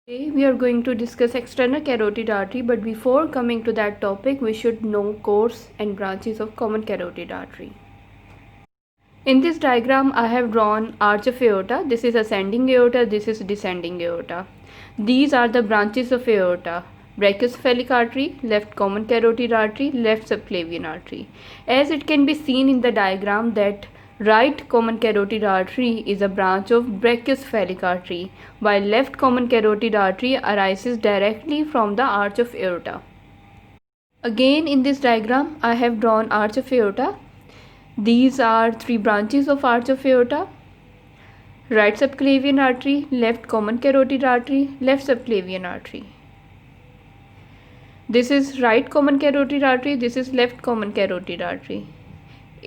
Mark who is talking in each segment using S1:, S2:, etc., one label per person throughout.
S1: Today we are going to discuss external carotid artery, but before coming to that topic we should know course and branches of common carotid artery. In this diagram I have drawn arch of aorta. This is ascending aorta, this is descending aorta. These are the branches of aorta: brachiocephalic artery, left common carotid artery, left subclavian artery. As it can be seen in the diagram that right common carotid artery is a branch of brachiocephalic artery, while left common carotid artery arises directly from the arch of aorta. Again, in this diagram I have drawn arch of aorta. These are three branches of arch of aorta: right subclavian artery, left common carotid artery, left subclavian artery. This is right common carotid artery, this is left common carotid artery.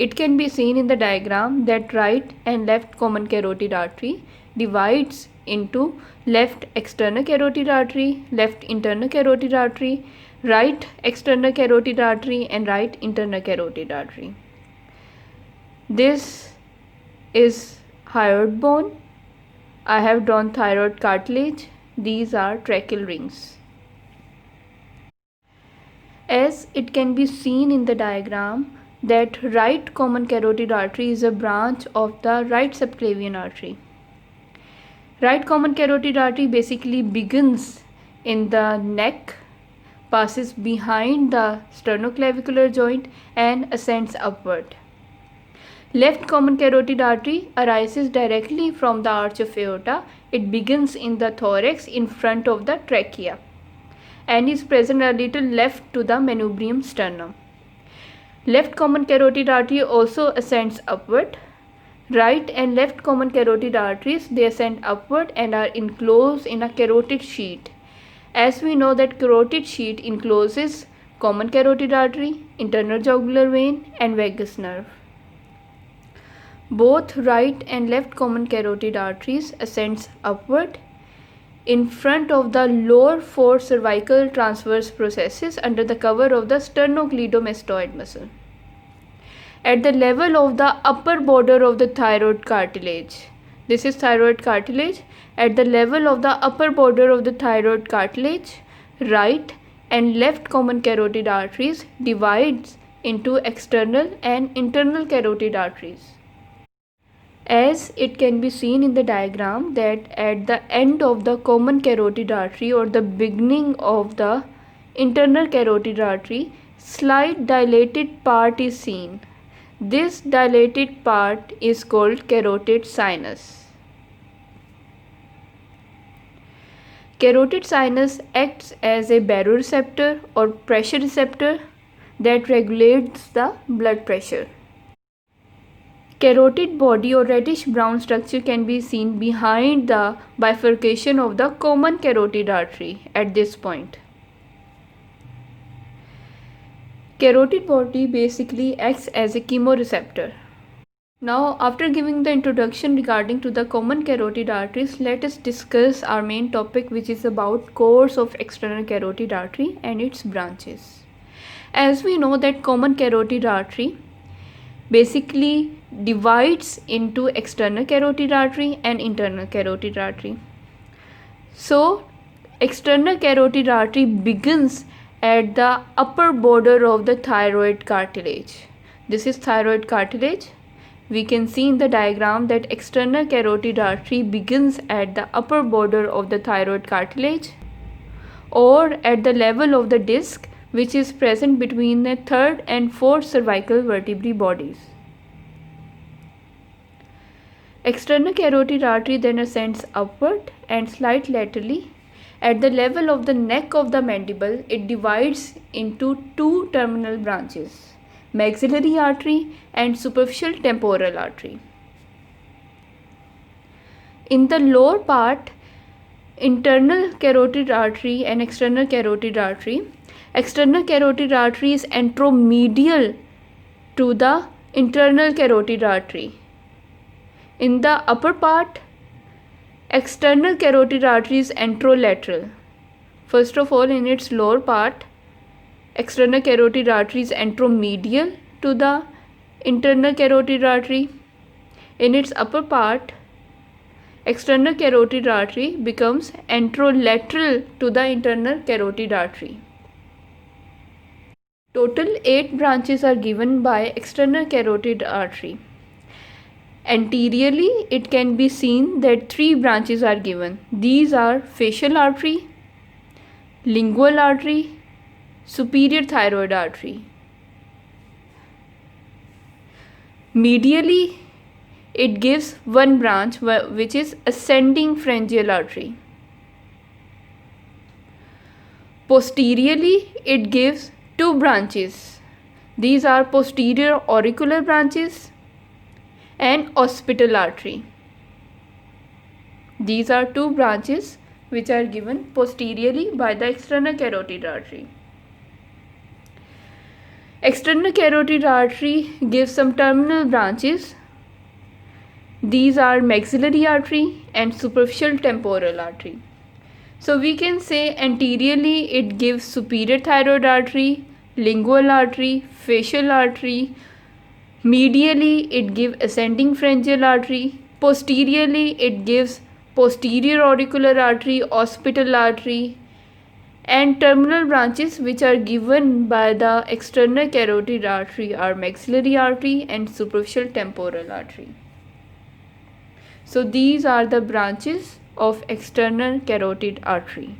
S1: It can be seen in the diagram that right and left common carotid artery divides into left external carotid artery, left internal carotid artery, right external carotid artery, and right internal carotid artery. This is hyoid bone. I have drawn thyroid cartilage. These are tracheal rings. As it can be seen in the diagram that right common carotid artery is a branch of the right subclavian artery. Right common carotid artery basically begins in the neck, passes behind the sternoclavicular joint and ascends upward. Left common carotid artery arises directly from the arch of aorta. It begins in the thorax in front of the trachea and is present a little left to the manubrium sternum. Left common carotid artery also ascends upward. Right and left common carotid arteries, they ascend upward and are enclosed in a carotid sheet. As we know that carotid sheet encloses common carotid artery, internal jugular vein and vagus nerve. Both right and left common carotid arteries ascends upward in front of the lower four cervical transverse processes under the cover of the sternocleidomastoid muscle. At the level of the upper border of the thyroid cartilage, this is thyroid cartilage. At the level of the upper border of the thyroid cartilage, right and left common carotid arteries divides into external and internal carotid arteries. As it can be seen in the diagram that at the end of the common carotid artery or the beginning of the internal carotid artery, slight dilated part is seen. This dilated part is called carotid sinus. Carotid sinus acts as a baroreceptor or pressure receptor that regulates the blood pressure. Carotid body or reddish brown structure can be seen behind the bifurcation of the common carotid artery at this point. Carotid body basically acts as a chemoreceptor. Now, after giving the introduction regarding to the common carotid arteries, let us discuss our main topic, which is about course of external carotid artery and its branches. As we know that common carotid artery basically divides into external carotid artery and internal carotid artery. So, external carotid artery begins at the upper border of the thyroid cartilage. This is thyroid cartilage. We can see in the diagram that external carotid artery begins at the upper border of the thyroid cartilage or at the level of the disc, which is present between the third and fourth cervical vertebrae bodies. External carotid artery then ascends upward and slight laterally. At the level of the neck of the mandible, it divides into two terminal branches: maxillary artery and superficial temporal artery. In the lower part, internal carotid artery and external carotid artery. External carotid artery is anteromedial to the internal carotid artery. In the upper part, external carotid artery is anterolateral. First of all, in its lower part, external carotid artery is anteromedial to the internal carotid artery. In its upper part, external carotid artery becomes anterolateral to the internal carotid artery. Total 8 branches are given by external carotid artery. Anteriorly, it can be seen that 3 branches are given. These are facial artery, lingual artery, superior thyroid artery. Medially, it gives one branch which is ascending pharyngeal artery. Posteriorly, it gives 2 branches. These are posterior auricular branches and occipital artery. These are 2 branches which are given posteriorly by the external carotid artery. External carotid artery gives some terminal branches. These are maxillary artery and superficial temporal artery. So we can say anteriorly it gives superior thyroid artery, lingual artery, facial artery. Medially it gives ascending pharyngeal artery. Posteriorly it gives posterior auricular artery, occipital artery, and terminal branches which are given by the external carotid artery are maxillary artery and superficial temporal artery. So these are the branches of external carotid artery.